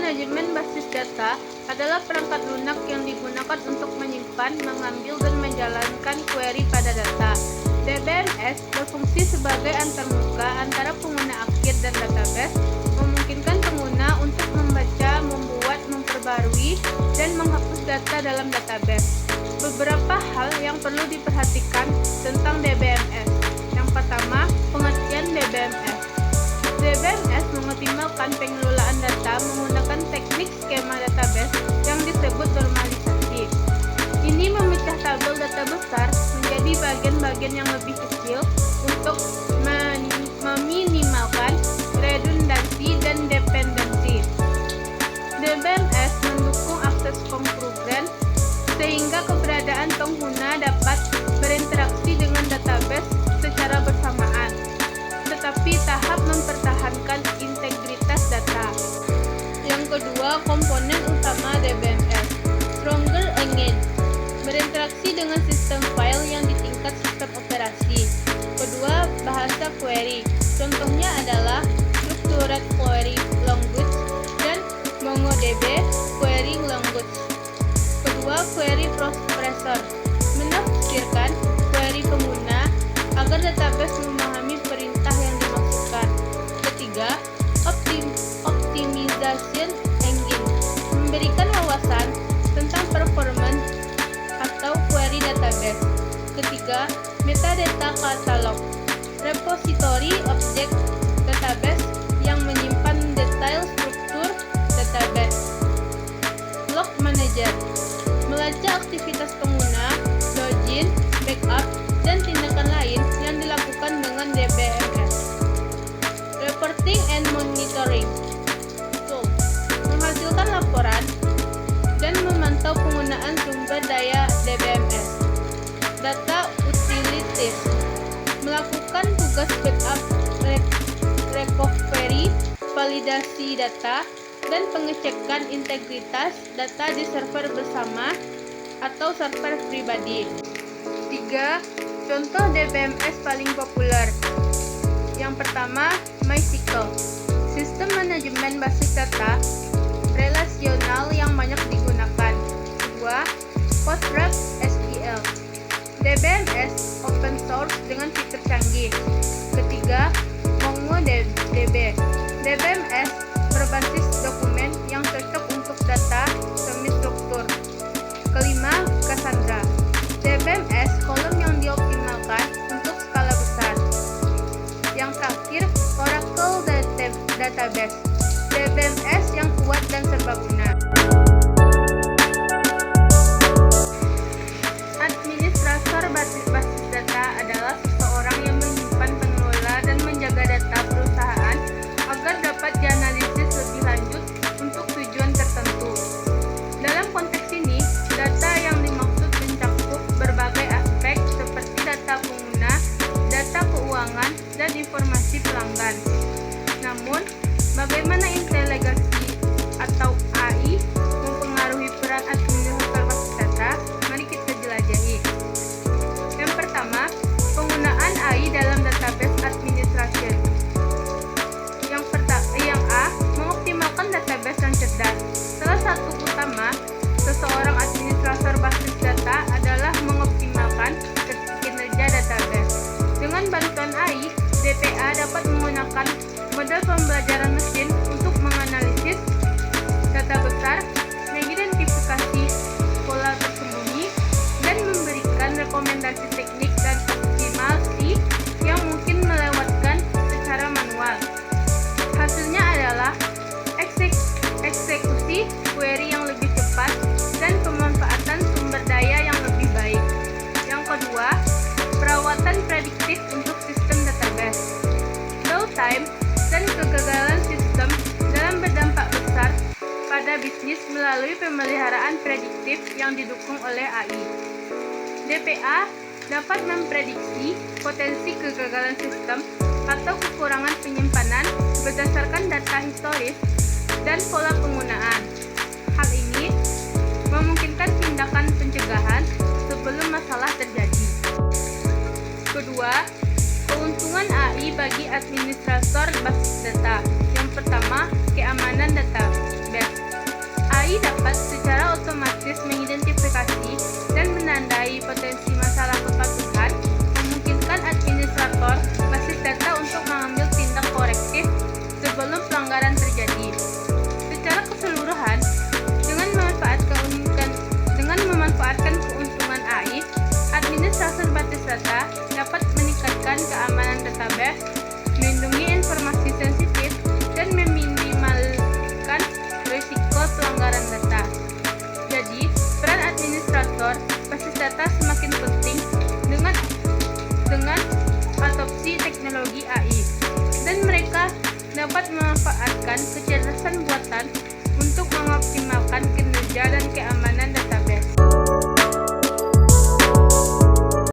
manajemen basis data adalah perangkat lunak yang digunakan untuk menyimpan, mengambil, dan menjalankan query pada data. DBMS berfungsi sebagai antarmuka antara pengguna akhir dan database, memungkinkan pengguna untuk membaca, membuat, memperbarui, dan menghapus data dalam database. Beberapa hal yang perlu diperhatikan tentang DBMS. Yang pertama, pengertian DBMS. DBMS mengoptimalkan pengelolaan data menggunakan teknik skema database yang disebut normalisasi. Ini memecah tabel data besar menjadi bagian-bagian yang lebih kecil untuk meminimalkan redundansi dan dependensi. DBMS mendukung akses konkurren sehingga keberadaan pengguna dapat berinteraksi dengan database secara bersamaan, tetapi tahap mempertahankan integritas data. Yang kedua, komponen utama DBMS. Stronger Engine berinteraksi dengan sistem file yang di tingkat sistem operasi. Kedua, bahasa query. Contohnya adalah Structured Query Language dan MongoDB Query Language. Kedua, query processor menafsirkan query pengguna agar database memahami perintah yang dimaksudkan. Ketiga, optimization engine memberikan wawasan tentang performance atau query database. Ketiga, metadata catalog repository objek database yang menyimpan detail struktur database. Log manager melacak aktivitas pengguna, login, backup, dan tindakan lain yang dilakukan dengan DBMS. Reporting and monitoring tool menghasilkan laporan dan memantau penggunaan sumber daya DBMS. Data utilities melakukan tugas backup, recovery, validasi data, dan pengecekan integritas data di server bersama atau server pribadi. 3. Contoh DBMS paling populer. Yang pertama, MySQL, sistem manajemen basis data relasional yang banyak digunakan. Kedua, PostgreSQL, DBMS open source dengan fitur canggih. Ketiga, MongoDB, DBMS berbasis dokumen yang cocok untuk data semi-struktur. Kelima, Cassandra, DBMS kolom yang dioptimalkan untuk skala besar. Yang terakhir, Oracle Database, DBMS yang kuat dan serbaguna. Administrator basis data adalah seseorang yang menyimpan, mengelola, dan menjaga data perusahaan agar dapat dianalisis lebih lanjut untuk tujuan tertentu. Dalam konteks ini, data yang dimaksud mencakup berbagai aspek seperti data pengguna, data keuangan, dan informasi pelanggan. Namun, bagaimana integrasi atau AI mempengaruhi peran administrator basis data? Mari kita jelajahi. Yang pertama, penggunaan AI dalam database administration. Yang A, mengoptimalkan database yang cerdas. Salah satu utama seseorang administrator basis data adalah mengoptimalkan kinerja database. Dengan bantuan AI, DPA dapat menggunakan model pembelajaran mesin untuk menganalisis data besar, mengidentifikasi pola tersembunyi, dan memberikan rekomendasi teknik dan optimasi yang mungkin melewatkan secara manual. Hasilnya adalah eksekusi query yang lebih cepat dan pemanfaatan sumber daya yang lebih baik. Yang kedua, perawatan prediktif untuk sistem database. Downtime dan kegagalan sistem dalam berdampak besar pada bisnis melalui pemeliharaan prediktif yang didukung oleh AI. DPA dapat memprediksi potensi kegagalan sistem atau kekurangan penyimpanan berdasarkan data historis dan pola penggunaan. Hal ini memungkinkan tindakan pencegahan sebelum masalah terjadi. Kedua, keuntungan AI bagi administrator basis data. Yang pertama, keamanan database. AI dapat secara otomatis mengidentifikasi dan menandai potensi masalah kepatuhan, memungkinkan administrator basis data untuk mengambil tindak korektif sebelum pelanggaran terjadi. Secara keseluruhan, dengan memanfaatkan keuntungan AI, administrator basis data dapat meningkatkan keamanan database, melindungi informasi sensitif, dan meminimalkan risiko pelanggaran data. Jadi, peran administrator basis data semakin penting dengan adopsi teknologi AI, dan mereka dapat memanfaatkan kecerdasan buatan untuk mengoptimalkan kinerja dan keamanan data.